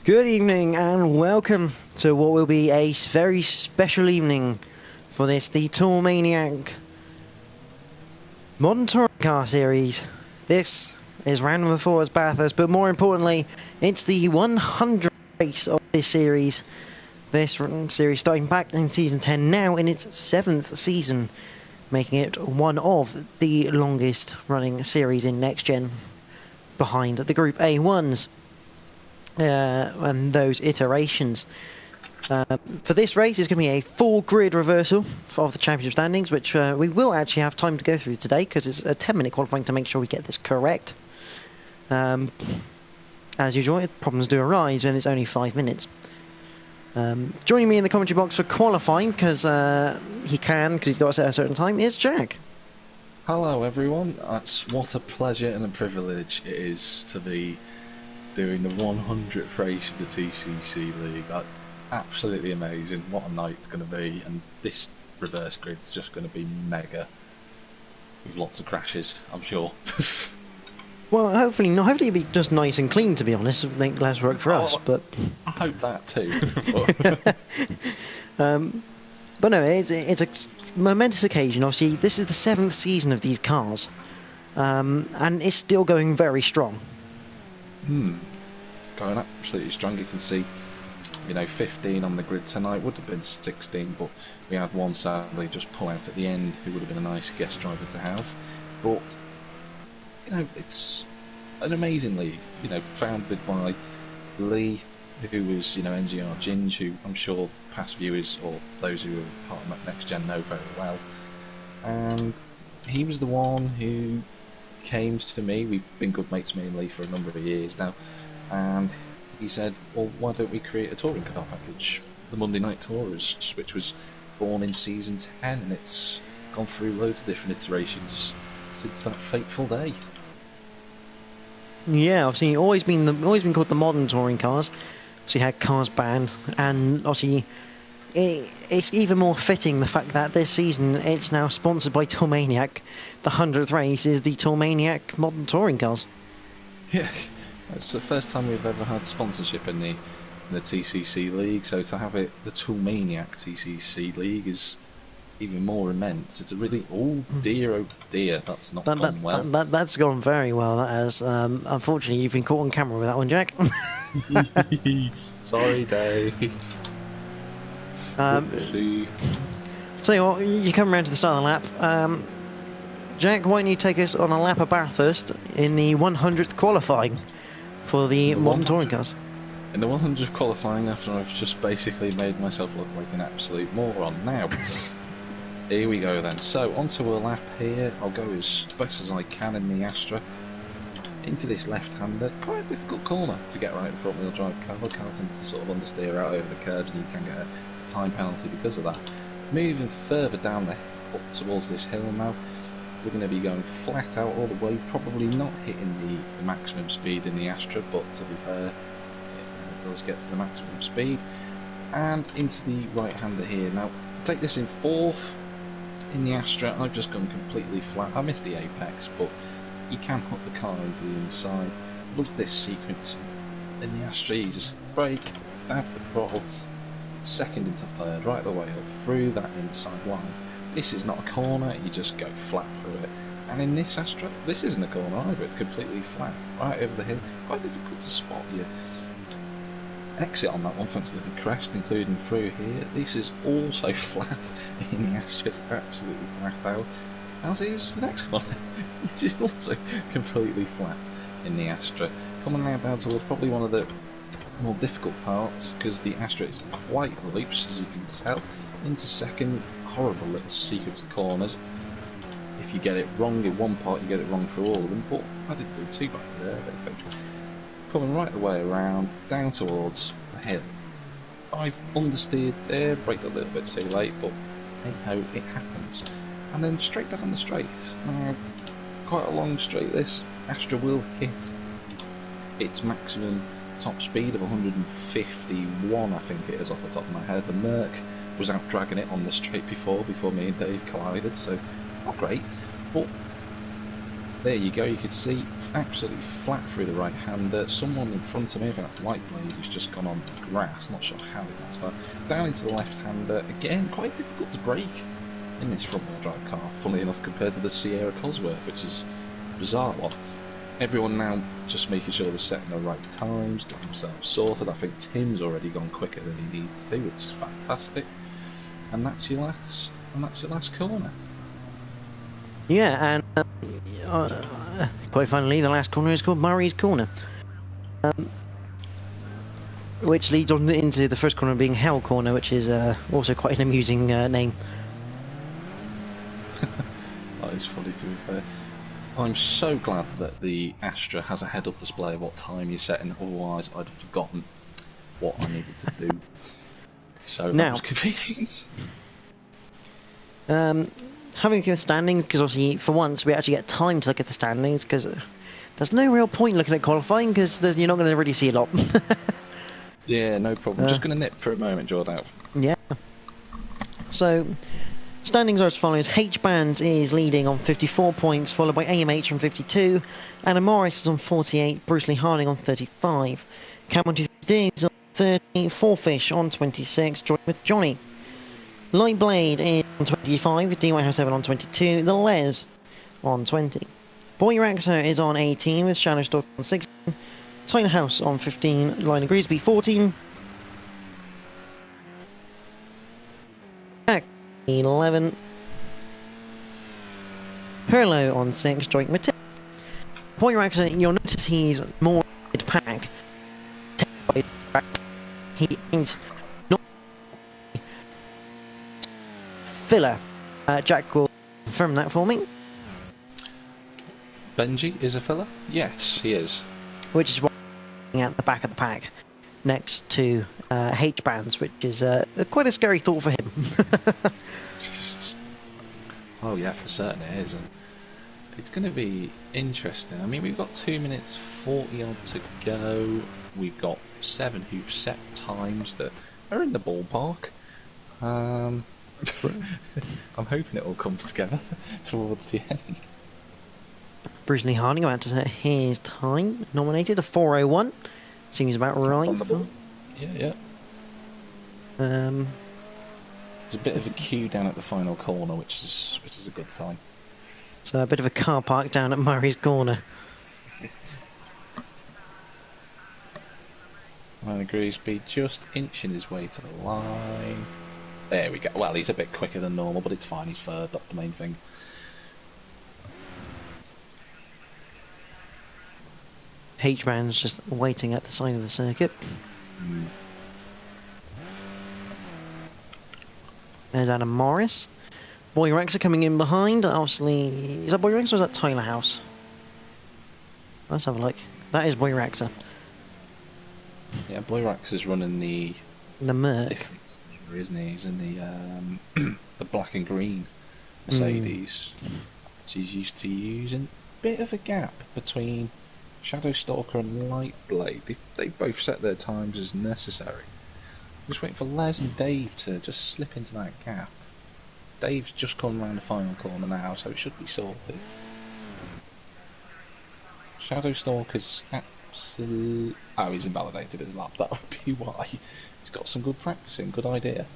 Good evening and welcome to what will be a very special evening for this, the Tour Maniac Modern Touring Car Series. This is round number 4 at Bathurst, but more importantly, it's the 100th race of this series. This series starting back in Season 10, now in its 7th season, making it one of the longest running series in NXTGEN, behind the Group A1s. And those iterations. For this race, it's going to be a full grid reversal of the championship standings, which we will actually have time to go through today because it's a 10-minute qualifying to make sure we get this correct. As usual, problems do arise and it's only 5 minutes. Joining me in the commentary box for qualifying, because he's got to set a certain time, is Jack. Hello everyone, what a pleasure and a privilege it is to be doing the 100th race in the TCC League. Absolutely amazing, what a night it's going to be, and this reverse grid's just going to be mega, with lots of crashes, I'm sure. Well, hopefully not. Hopefully it'll be just nice and clean, to be honest. It'll make less work for us, but... I hope that too. But no, it's a momentous occasion. Obviously, this is the 7th season of these cars, and it's still going very strong. Going absolutely strong. You can see, 15 on the grid tonight. Would have been 16, but we had one sadly just pull out at the end, who would have been a nice guest driver to have. But it's an amazing league. Founded by Lee, who was NXTGEN, who I'm sure past viewers or those who are part of NXTGEN know very well. And he was the one who came to me. We've been good mates, me and Lee, for a number of years now, and he said, well, why don't we create a touring car package, the Monday Night Tourers, which was born in Season 10, and it's gone through loads of different iterations since that fateful day. Yeah, obviously always been called the modern touring cars. So you had cars banned, and obviously it's even more fitting the fact that this season it's now sponsored by Tour Maniac. The 100th race is the Tour Maniac modern touring cars. Yeah, it's the first time we've ever had sponsorship in the TCC League, so to have it, the Tour Maniac TCC League, is even more immense. It's a really, oh dear, that's not gone well. That's gone very well, that has. Unfortunately, you've been caught on camera with that one, Jack. Sorry, Dave. Tell you what, you come around to the start of the lap. Jack, why don't you take us on a lap of Bathurst in the 100th qualifying for the modern touring cars? In the 100th qualifying, after I've just basically made myself look like an absolute moron. Now, here we go then. So, onto a lap here. I'll go as best as I can in the Astra. Into this left-hander, quite a difficult corner to get right in front-wheel drive car. The car tends to sort of understeer out over the curbs, and you can get a time penalty because of that. Moving further down up towards this hill now, we're going to be going flat out all the way, probably not hitting the maximum speed in the Astra, but to be fair, it does get to the maximum speed. And into the right-hander here. Now, take this in 4th in the Astra. I've just gone completely flat. I missed the apex, but you can hook the car into the inside. Love this sequence in the Astra. You just brake, add the throttle, 2nd into 3rd, right the way up through that inside line. This is not a corner, you just go flat through it. And in this Astra, this isn't a corner either, it's completely flat, right over the hill. Quite difficult to spot your exit on that one thanks to the crest, including through here. This is also flat in the Astra, it's absolutely flat out. As is the next one, which is also completely flat in the Astra. Coming now down towards probably one of the more difficult parts, because the Astra is quite loose, as you can tell. Into 2nd, horrible little sequence of corners. If you get it wrong in one part, you get it wrong through all of them, but I didn't do too bad there, I think. Coming right the way around, down towards the hill. I've understeered there, braked a little bit too late, but hey ho, it happens. And then straight down the straight. Now, quite a long straight this. Astra will hit its maximum top speed of 151, I think it is off the top of my head. The Merc was out dragging it on the straight before me and Dave collided, so not great. But there you go, you can see absolutely flat through the right-hander. Someone in front of me, I think that's Lightblade, who's just gone on the grass. Not sure how he managed that. Down into the left-hander. Again, quite difficult to brake in this front-wheel drive car, funnily enough, compared to the Sierra Cosworth, which is a bizarre one. Everyone now just making sure they're setting the right times, getting themselves sorted. I think Tim's already gone quicker than he needs to, which is fantastic. And that's your last corner. Yeah, and quite finally, the last corner is called Murray's Corner, which leads on into the first corner being Hell Corner, which is also quite an amusing name. That is funny, to be fair. I'm so glad that the Astra has a head-up display of what time you're setting, otherwise I'd have forgotten what I needed to do. So that was convenient. Having a look at the standings, because obviously for once we actually get time to look at the standings, because there's no real point looking at qualifying, because you're not going to really see a lot. Yeah, no problem. Just going to nip for a moment, Jordan. Yeah. So, standings are as follows. H-Bands is leading on 54 points, followed by AMH on 52, Anna Morris is on 48, Bruce Lee Harding on 35, Cameron 250 is on 30, Four Fish on 26, Joy with Johnny. Lightblade is on 25, DY7 on 22, The Les on 20. Boy Raxer is on 18 with Shadowstalk on 16, Tyler House on 15, Liner Greasby 14, 11, Hurlo on 6, Joint with 10. Boy Raxer, you'll notice he's more mid-pack. He is not filler. Jack will confirm that for me. Benji is a filler? Yes, he is. Which is why he's at the back of the pack, next to H-Bands, which is quite a scary thought for him. Oh yeah, for certain it is, and it's going to be interesting. I mean, we've got 2 minutes 40 odd to go. We've got 7 who've set times that are in the ballpark. I'm hoping it all comes together towards the end. Bruce Lee Harding about to set his time, nominated a 4:01. Seems about right. On the ball. Yeah. There's a bit of a queue down at the final corner, which is a good sign. So a bit of a car park down at Murray's Corner. Liner Greasby just inching his way to the line. There we go. Well, he's a bit quicker than normal, but it's fine. He's third. That's the main thing. H-Man's just waiting at the side of the circuit. There's Adam Morris. Boy Rex are coming in behind. Obviously, is that Boy Rex or is that Tyler House? Let's have a look. That is Boy Rexer. Yeah, Boy Rex is running the Merc. Different, isn't he? He's in the the black and green Mercedes. She's used to using. Bit of a gap between Shadowstalker and Lightblade. They both set their times as necessary. Just waiting for Les and Dave to just slip into that gap. Dave's just come around the final corner now, so it should be sorted. Shadowstalker's absolute... Oh, he's invalidated his lap. That would be why. He's got some good practicing, good idea.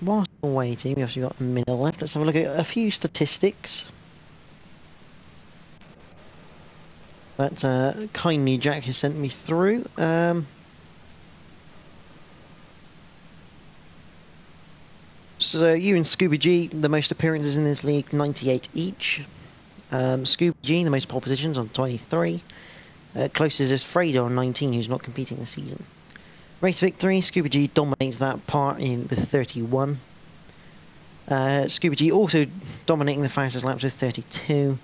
Whilst we're waiting, we've actually got a minute left. Let's have a look at a few statistics that kindly Jack has sent me through. So you and Scooby G, the most appearances in this league, 98 each. Scooby G, the most pole positions on 23. Closest is Fredo on 19, who's not competing this season. Race victory, Scooby G dominates that part with 31. Scooby G also dominating the fastest laps with 32.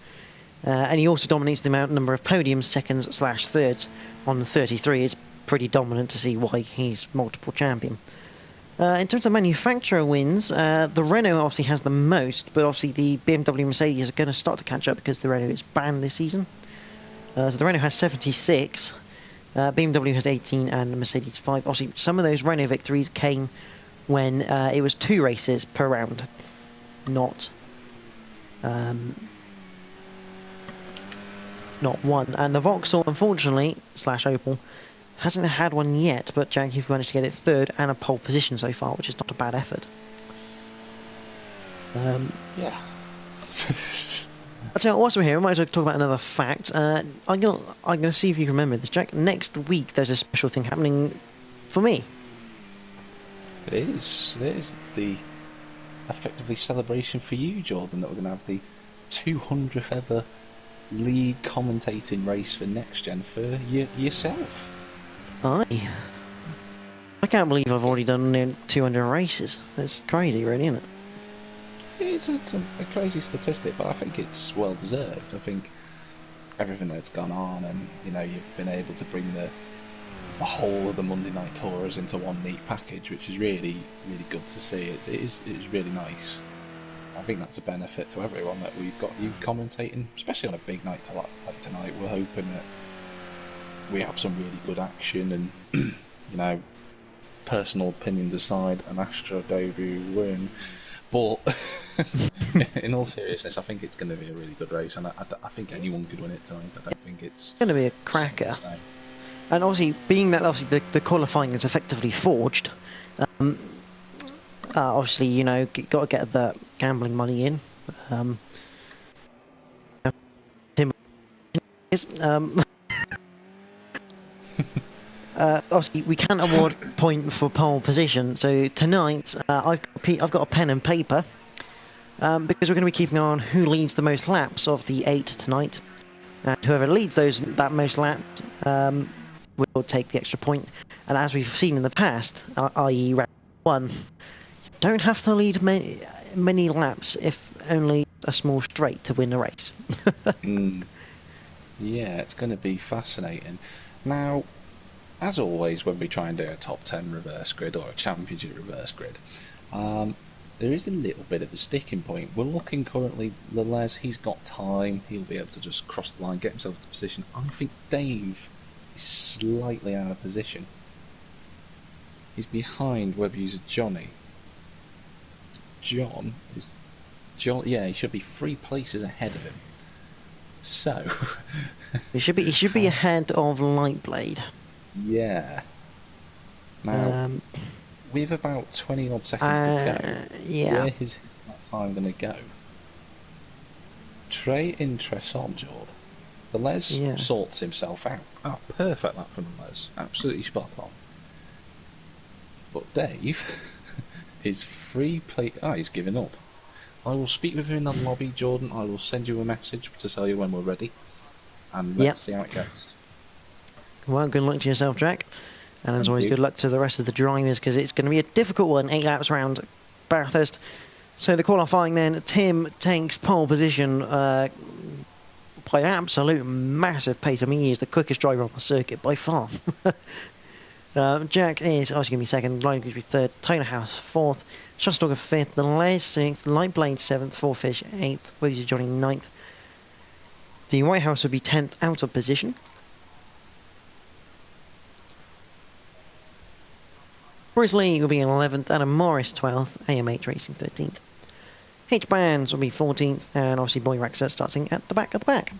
And he also dominates the number of podiums, seconds / thirds on 33. It's pretty dominant to see why he's multiple champion. In terms of manufacturer wins, the Renault obviously has the most, but obviously the BMW and Mercedes are going to start to catch up because the Renault is banned this season. So the Renault has 76, BMW has 18 and Mercedes 5. Obviously some of those Renault victories came when it was 2 races per round, not one. And the Vauxhall, unfortunately, slash Opel, hasn't had one yet, but Jack, you've managed to get it 3rd and a pole position so far, which is not a bad effort. Yeah. I'll tell you what, whilst we're here, we might as well talk about another fact. I'm gonna see if you can remember this, Jack. Next week, there's a special thing happening for me. It is. It's the effectively celebration for you, Jordan, that we're going to have the 200th ever league commentating race for NXTGEN for yourself. Aye. I can't believe I've already done near 200 races. That's crazy, really, isn't it? It's a crazy statistic, but I think it's well deserved. I think everything that's gone on, and you've been able to bring the whole of the Monday night tours into one neat package, which is really, really good to see. It's really nice. I think that's a benefit to everyone that we've got you commentating, especially on a big night like tonight. We're hoping that we have some really good action, and personal opinions aside, an Astra debut win. But in all seriousness, I think it's going to be a really good race, and I think anyone could win it tonight. I don't think it's going to be a cracker. And obviously, being that the qualifying is effectively forged, obviously, got to get the gambling money in. Obviously, we can't award point for pole position, so tonight I've got a pen and paper because we're going to be keeping an eye on who leads the most laps of the 8 tonight, and whoever leads that most laps will take the extra point. And as we've seen in the past, i.e. round 1, you don't have to lead many laps, if only a small straight, to win the race. Yeah, it's going to be fascinating. Now, as always, when we try and do a top 10 reverse grid or a championship reverse grid, there is a little bit of a sticking point. We're looking currently, Les, he's got time, he'll be able to just cross the line, get himself into position. I think Dave is slightly out of position. He's behind web user Johnny. Yeah, he should be 3 places ahead of him. So he should be ahead of Lightblade. Yeah. Now, with about 20 odd seconds to go, yeah. where is that time going to go? Trey in Tresson, Jord. The Les sorts himself out. Oh, perfect that from the Les. Absolutely spot on. But Dave is 3 play. He's given up. I will speak with him in the lobby, Jordan. I will send you a message to tell you when we're ready. And let's see how it goes. Well, good luck to yourself, Jack. And as always, good luck to the rest of the drivers, because it's going to be a difficult one, 8 laps around Bathurst. So the qualifying then, Tim takes pole position by absolute massive pace. I mean, he is the quickest driver on the circuit by far. Jack is obviously going to be second, Lion going to be third, Taylor House fourth, Shostalker fifth, the Les sixth, Lightblade seventh, Fourfish eighth, Williams Johnny ninth. The White House will be 10th out of position. Bruce Lee will be 11th, Adam Morris 12th, AMH Racing 13th. H-Bands will be 14th, and obviously Boy Raxer starting at the back of the pack.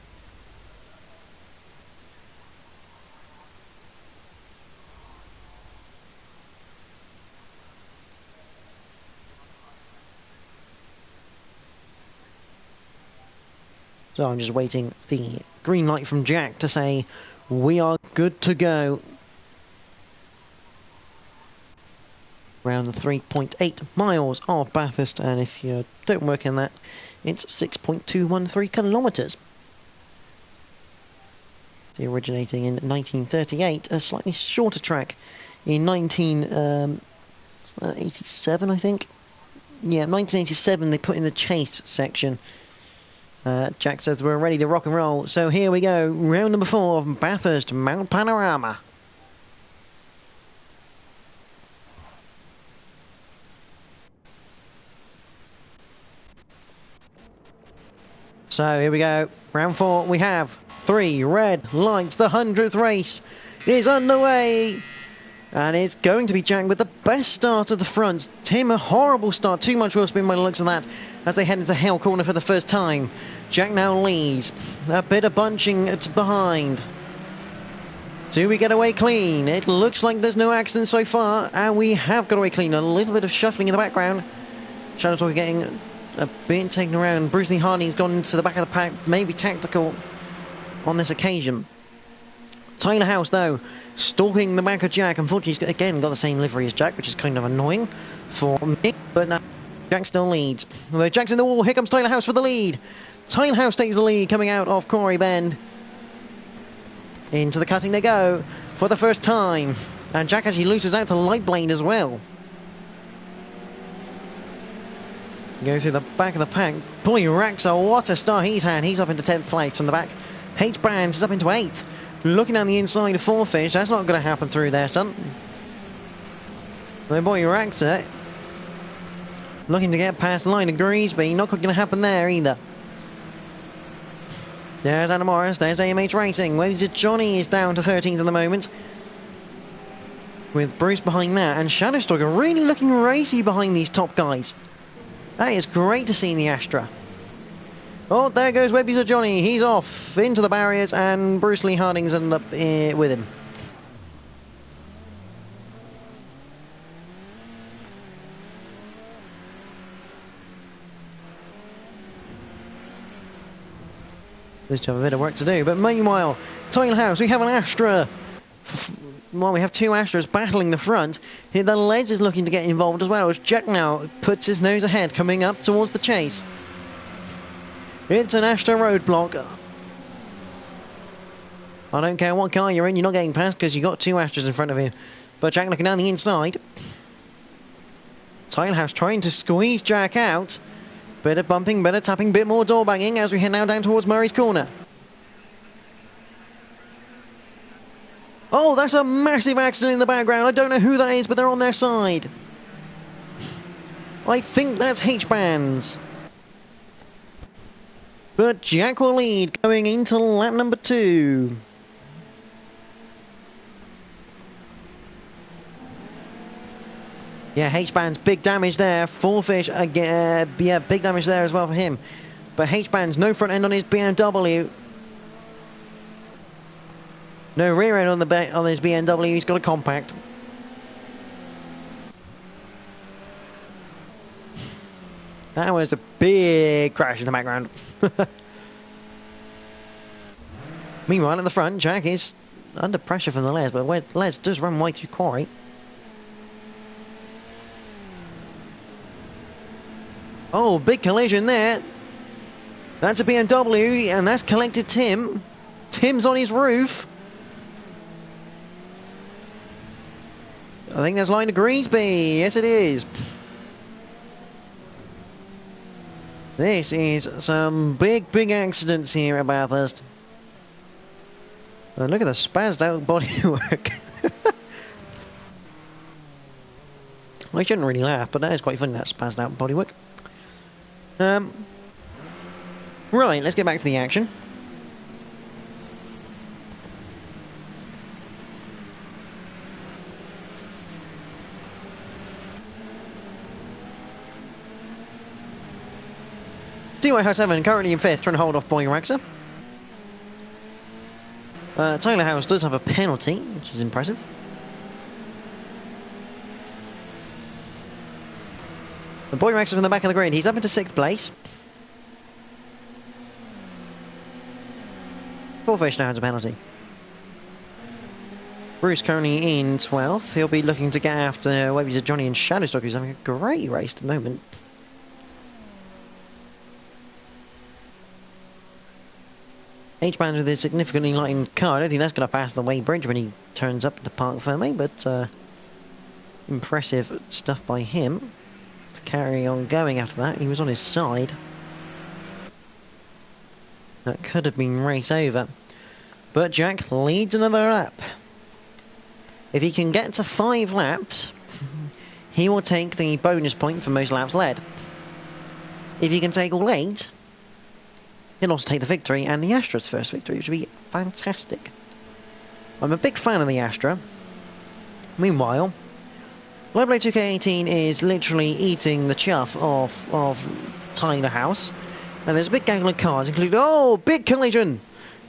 So I'm just waiting the green light from Jack to say we are good to go. Around the 3.8 miles of Bathurst, and if you don't work in that, it's 6.213 kilometres. Originating in 1938, a slightly shorter track in 1987, I think. Yeah, 1987 they put in the chase section. Jack says we're ready to rock and roll, so here we go, round number 4 of Bathurst Mount Panorama. So here we go, round 4, we have 3 red lights. The 100th race is underway, and it's going to be Jack with the best start at the front. Tim, a horrible start. Too much wheel spin by the looks of that as they head into Hale Corner for the first time. Jack now leads. A bit of bunching behind. Do we get away clean? It looks like there's no accident so far, and we have got away clean. A little bit of shuffling in the background. Shadow Talker getting a bit taken around. Bruce Lee Harding's gone into the back of the pack, maybe tactical on this occasion. Tyler House, though, stalking the back of Jack. Unfortunately, he's again got the same livery as Jack, which is kind of annoying for me, but now Jack still leads. Although Jack's in the wall, here comes Tyler House for the lead. Tyler House takes the lead coming out of Corey Bend. Into the cutting they go for the first time, and Jack actually loses out to Lightblade as well. Go through the back of the pack. Boy, Raxa, what a start he's had. He's up into 10th place from the back. H Brands is up into 8th. Looking down the inside of Fourfish, that's not going to happen through there, son. My boy Raxa looking to get past line of Greasby, not going to happen there either. There's Anna Morris, there's AMH Racing. Where's it? Johnny is down to 13th at the moment, with Bruce behind that, and Shadowstalker really looking racy behind these top guys. That is great to see in the Astra. Oh, there goes Webby's Johnny. He's off into the barriers, and Bruce Lee Harding's ended up with him. There's just a bit of work to do, but meanwhile, Tyler House, we have an Astra. Well, we have two Astras battling the front. Here, the Leds is looking to get involved as well as Jack now puts his nose ahead, coming up towards the chase. It's an Astra roadblock. I don't care what car you're in, you're not getting past because you've got two Astras in front of you. But Jack looking down the inside. Tyler House trying to squeeze Jack out. Bit of bumping, bit of tapping, bit more door banging as we head now down towards Murray's Corner. Oh, that's a massive accident in the background. I don't know who that is, but they're on their side. I think that's H-Bands. But Jack will lead going into lap number 2. Yeah, H-Band's big damage there. Fourfish again. Yeah, big damage there as well for him. But H-Band's no front end on his BMW. No rear end on his BMW. He's got a compact. That was a big crash in the background. Meanwhile, at the front, Jack is under pressure from the Les, but Les does run wide through Corey. Oh, big collision there. That's a BMW, and that's collected Tim. Tim's on his roof. I think that's line to Greensby. Yes, it is. This is some big accidents here at Bathurst. Look at the spazzed out bodywork. I shouldn't really laugh, but that is quite funny, that spazzed out bodywork. Right, let's get back to the action. TY7 currently in 5th, trying to hold off Boy Raxa. Tyler House does have a penalty, which is impressive. The Boy Raxa from the back of the grid, he's up into 6th place. Fourfish now has a penalty. Bruce currently in 12th. He'll be looking to get after Webby's Johnny and Shadowstock, who's having a great race at the moment. H-Band with a significantly lightened car. I don't think that's going to pass the Way Bridge when he turns up to Park Ferme, but impressive stuff by him to carry on going after that. He was on his side. That could have been race over. But Jack leads another lap. If he can get to 5 laps, he will take the bonus point for most laps led. If he can take all 8, he'll also take the victory and the Astra's first victory, which would be fantastic. I'm a big fan of the Astra. Meanwhile, Lightblade 2K18 is literally eating the chuff of Tyler House. And there's a big gang of cars, including... Oh, big collision!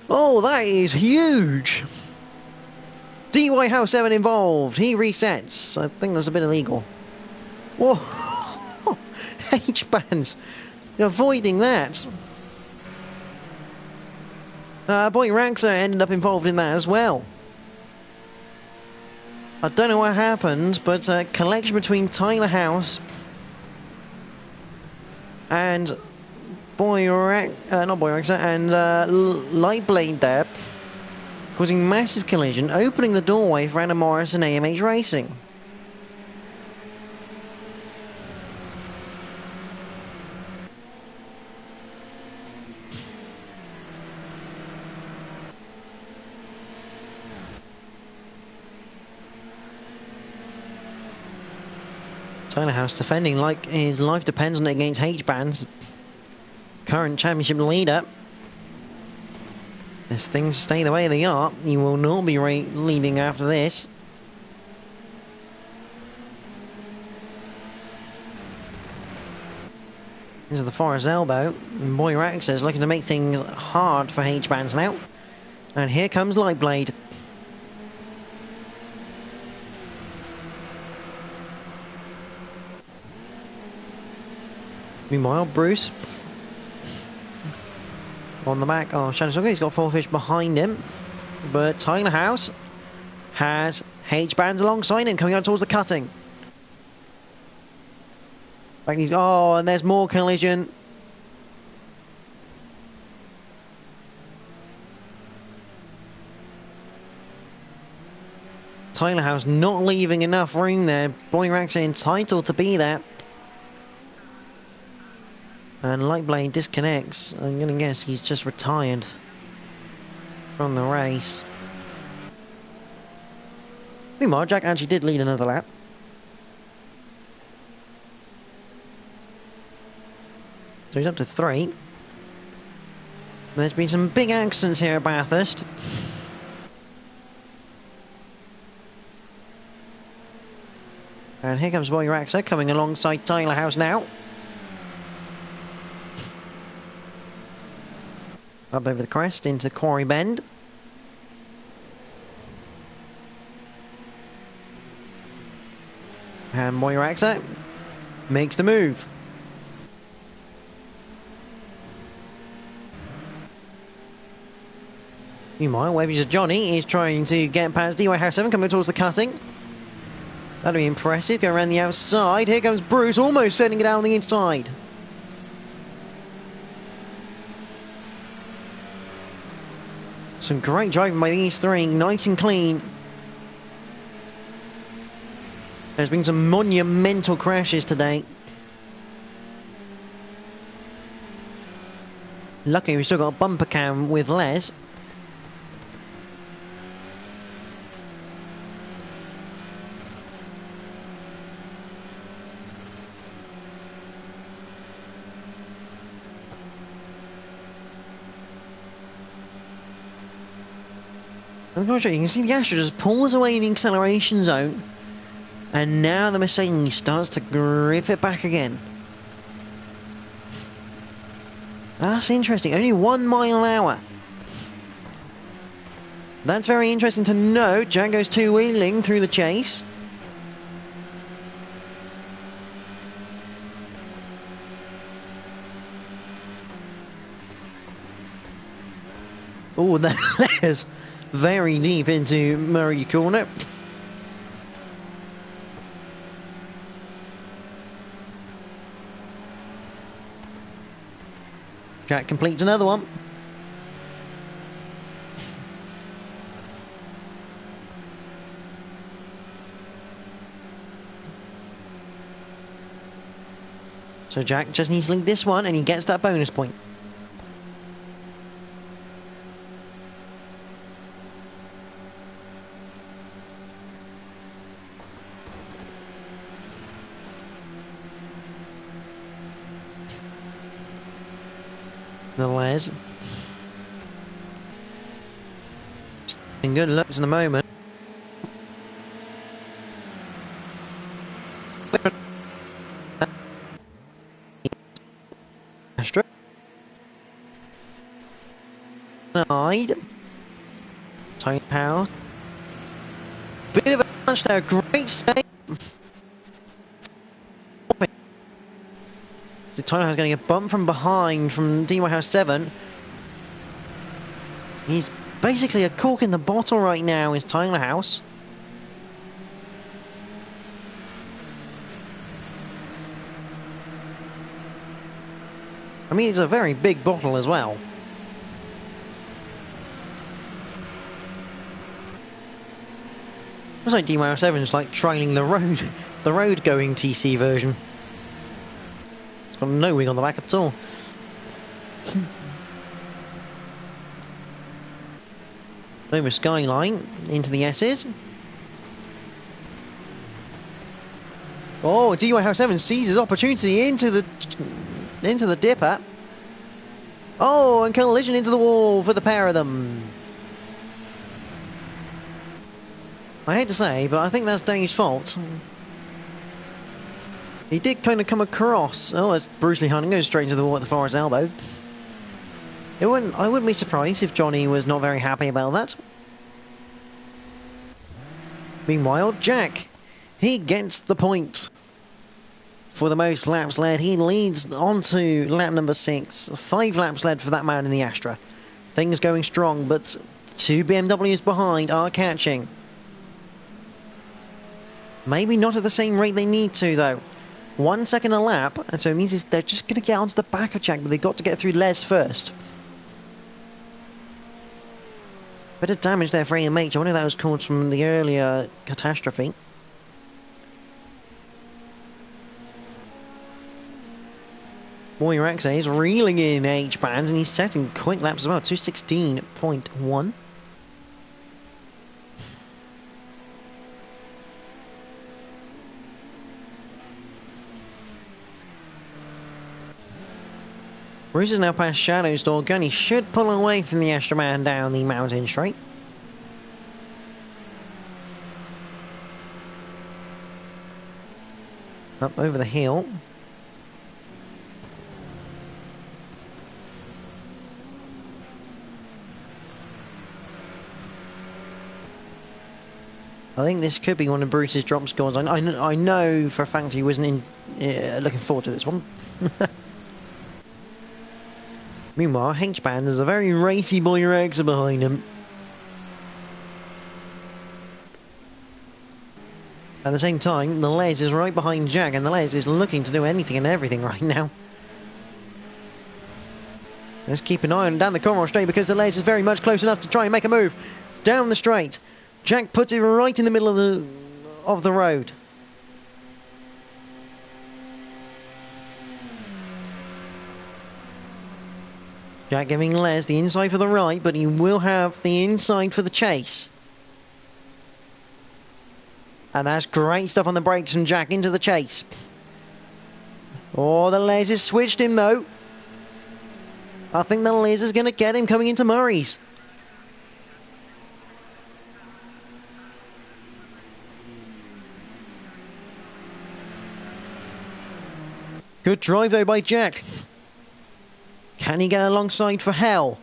Oh, that is huge! DY House 7 involved. He resets. I think that's a bit illegal. Whoa! H-bands avoiding that. Boy Raxa ended up involved in that as well. I don't know what happened, but a collection between Tyler House and not Boy Raxa and Lightblade there, causing massive collision, opening the doorway for Adam Morris and AMH Racing. Tyler House defending like his life depends on it against H-bands. Current championship leader. As things stay the way they are, he will not be leading after this. This is the Forest Elbow. And Boy Raxa is looking to make things hard for H-bands now. And here comes Lightblade. Meanwhile, Bruce on the back of Shadow Stalker. He's got 4 fish behind him, but Tyler House has H-bands alongside him coming out towards the cutting. Oh, and there's more collision. Tyler House not leaving enough room there. Boy Raxa entitled to be there. And Lightblade disconnects. I'm going to guess he's just retired from the race. Meanwhile, Jack actually did lead another lap. So he's up to 3. There's been some big accidents here at Bathurst. And here comes Boy Raxa coming alongside Tyler House now. Up over the crest into Quarry Bend. And Boy Raxa makes the move. Meanwhile, Webby's Johnny is trying to get past DY House 7 coming towards the cutting. That'll be impressive. Go around the outside. Here comes Bruce, almost sending it down the inside. Some great driving by these three, nice and clean. There's been some monumental crashes today. Luckily, we've still got a bumper cam with Les. You can see the Astra just pulls away in the acceleration zone, and now the Mercedes starts to grip it back again. That's interesting, only 1 mile an hour. That's very interesting to note. Jack goes two-wheeling through the chase. Oh, there's very deep into Murray Corner. Jack completes another one. So Jack just needs to link this one and he gets that bonus point. The Les. In good looks in the moment. Astra. Side. Tiny power. Bit of a punch there. Great save. So Tiny House getting a bump from behind from DY House 7. He's basically a cork in the bottle right now, is Tyler House. I mean, it's a very big bottle as well. Looks like DY07 is like trailing the road going TC version. It's got no wing on the back at all. Over Skyline into the S's. Oh, DY House 7 seizes opportunity into the dipper. Oh, and collision into the wall for the pair of them. I hate to say, but I think that's Dave's fault. He did kind of come across. Oh, as Bruce Lee Hunting goes straight into the wall at the Forest elbow. I wouldn't be surprised if Johnny was not very happy about that. Meanwhile, Jack, he gets the point for the most laps led. He leads on to lap number 6. 5 laps led for that man in the Astra. Things going strong, but 2 BMWs behind are catching. Maybe not at the same rate they need to, though. 1 second a lap, and so it means they're just going to get onto the back of Jack, but they've got to get through Les first. Bit of damage there for AMH. I wonder if that was caused from the earlier catastrophe. Moirax is reeling in H-bands, and he's setting quick laps as well. 2:16.1. Bruce is now past Shadow's door. Gunny should pull away from the Astra Man down the mountain straight. Up over the hill. I think this could be one of Bruce's drop scores. I know for a fact he wasn't looking forward to this one. Meanwhile, H-Band is a very racy boy Rex behind him. At the same time, the Les is right behind Jack, and the Les is looking to do anything and everything right now. Let's keep an eye on down the corner straight, because the Les is very much close enough to try and make a move down the straight. Jack puts it right in the middle of the road. Jack giving Les the inside for the right, but he will have the inside for the chase. And that's great stuff on the brakes from Jack into the chase. Oh, the Les has switched him though. I think the Les is going to get him coming into Murray's. Good drive though by Jack. Can he get alongside for Hell?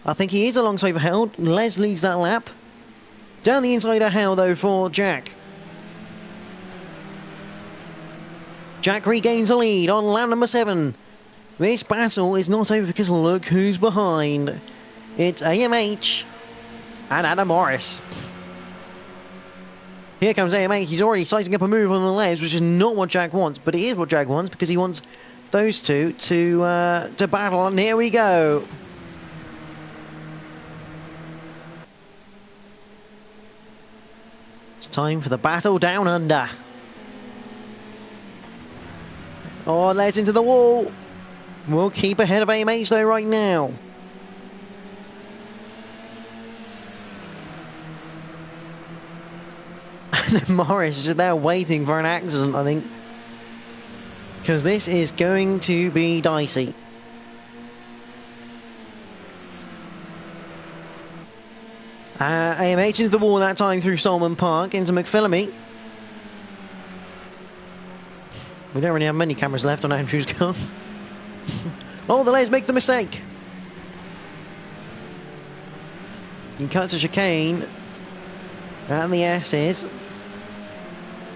I think he is alongside for Hell. Les leads that lap. Down the inside of Hell though for Jack. Jack regains the lead on lap number 7. This battle is not over because look who's behind. It's AMH and Adam Morris. Here comes AMH. He's already sizing up a move on the Les, which is not what Jack wants, but it is what Jack wants because he wants those two to battle, and here we go. It's time for the battle down under. Oh, Les into the wall. We'll keep ahead of AMH though right now. And Morris is just there waiting for an accident, I think. Because this is going to be dicey. AMH into the wall that time through Solomon Park into McPhillamy. We don't really have many cameras left on Andrew's car. Oh, the Les make the mistake. He cuts a chicane. And the S's.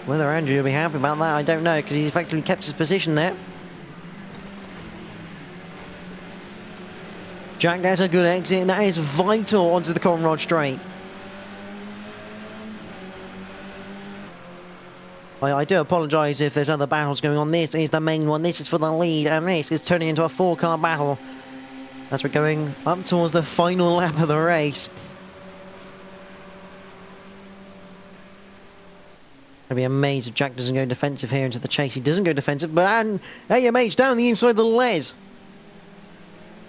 Whether Andrew will be happy about that, I don't know, because he's effectively kept his position there. Jack gets a good exit, and that is vital onto the Conrod Straight. I do apologise if there's other battles going on. This is the main one. This is for the lead, and this is turning into a 4-car battle as we're going up towards the final lap of the race. I'd be amazed if Jack doesn't go defensive here into the chase. He doesn't go defensive, but AMH down the inside of the Les.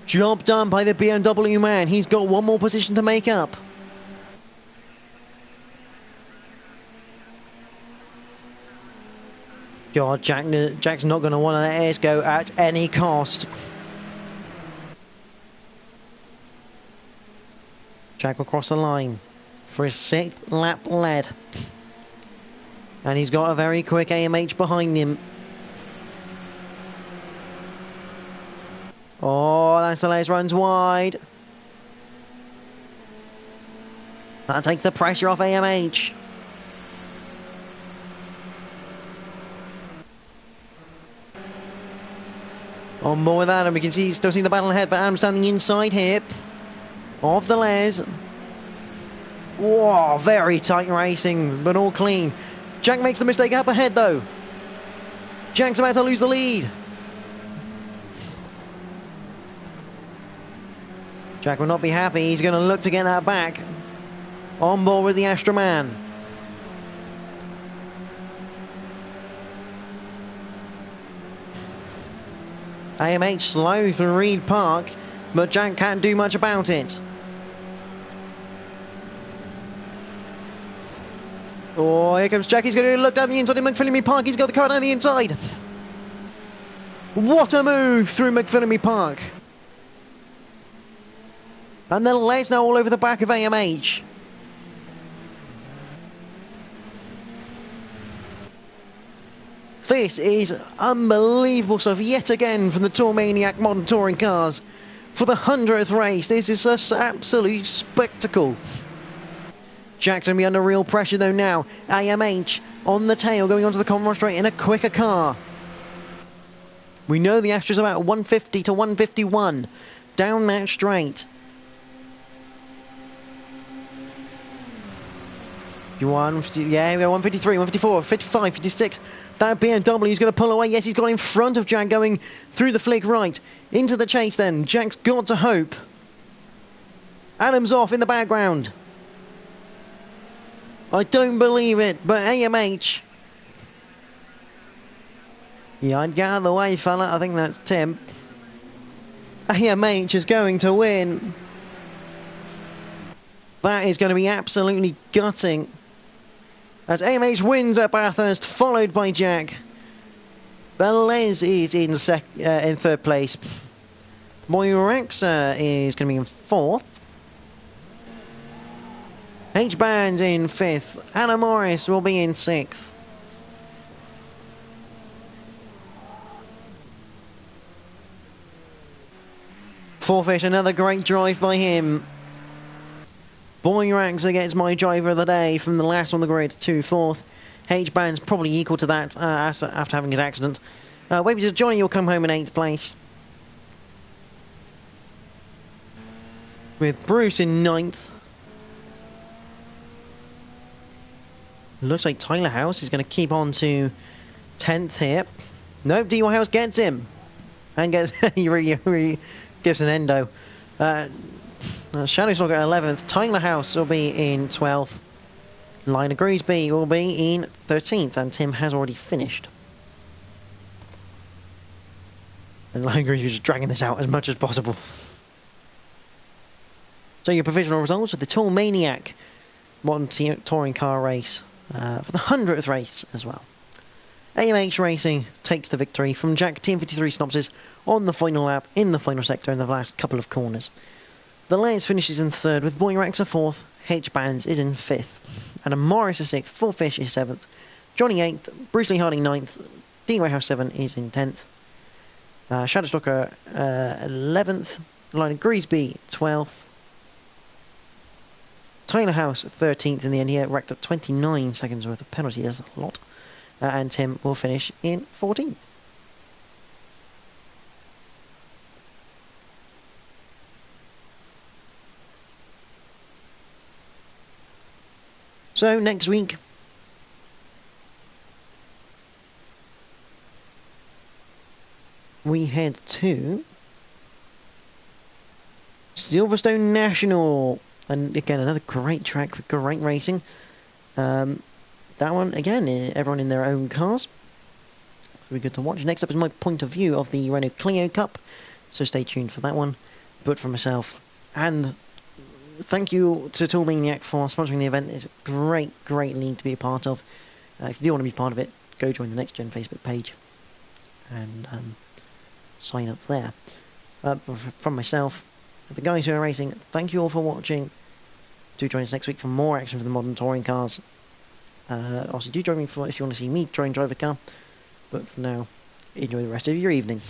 Job done by the BMW man. He's got one more position to make up. God, Jack's not going to want to let Ayres go at any cost. Jack will cross the line for his 6th lap lead. And he's got a very quick AMH behind him. Oh, that's the Les runs wide. That'll take the pressure off AMH. On more with Adam, we can see, still see the battle ahead, but Adam's down the inside here of the Les. Whoa, very tight racing, but all clean. Jack makes the mistake up ahead though. Jack's about to lose the lead. Jack will not be happy. He's going to look to get that back. On board with the Astra man. AMH slow through Reed Park, but Jack can't do much about it. Oh, here comes Jack. He's going to look down the inside in McPhillamy Park. He's got the car down the inside. What a move through McPhillamy Park. And the Les now all over the back of AMH. This is unbelievable stuff yet again from the Tour Maniac Modern Touring Cars. For the 100th race, this is an absolute spectacle. Jack's going to be under real pressure though now. AMH on the tail, going onto the Conrod Straight in a quicker car. We know the Astra's about 150 to 151 down that straight. Yeah, we go 153, 154, 55, 56. That BMW is going to pull away. Yes, he's got in front of Jack going through the flick right. Into the chase then. Jack's got to hope. Adam's off in the background. I don't believe it, but AMH. Yeah, I'd get out of the way, fella. I think that's Tim. AMH is going to win. That is going to be absolutely gutting. As AMH wins at Bathurst, followed by Jack. The Les is in 3rd place. Moiraxa is going to be in 4th. H-Bands in 5th. Anna Morris will be in 6th. Forfish, another great drive by him. Boyraxa gets my driver of the day from the last on the grid to 4th. H-Band's probably equal to that after having his accident. Wavy to Johnny will come home in 8th place. With Bruce in 9th. Looks like Tyler House is going to keep on to 10th here. Nope, D.Y. House gets him. And gets he really gives an endo. Shadowstalker at 11th. Tyler House will be in 12th. Liner Greasby will be in 13th. And Tim has already finished. And Liner Greasby is just dragging this out as much as possible. So your provisional results of the Tour Maniac Modern Touring Car race. For the 100th race as well. AMH Racing takes the victory from Jack Team53 Synopsis on the final lap in the final sector in the last couple of corners. The Les finishes in 3rd with Boyraxa 4th, H-Bands is in 5th, Adam Morris is 6th, Forfish is 7th, Johnny 8th, Bruce Lee Harding 9th, D-Way House 7 is in 10th. Shadowstalker 11th, Line of Greasby 12th, Tyler House 13th in the end here, racked up 29 seconds worth of penalty, that's a lot, and Tim will finish in 14th. So next week, we head to Silverstone National, and again another great track for great racing. That one again, everyone in their own cars. It'll be good to watch. Next up is my point of view of the Renault Clio Cup, so stay tuned for that one. But for myself, and thank you to Tool Maniac for sponsoring the event. It's a great league to be a part of. If you do want to be part of it, go join the NXTGEN Facebook page and sign up there. From myself, the guys who are racing, thank you all for watching. Do join us next week for more action for the modern touring cars. Also, do join me if you want to see me try and drive a car. But for now, enjoy the rest of your evening.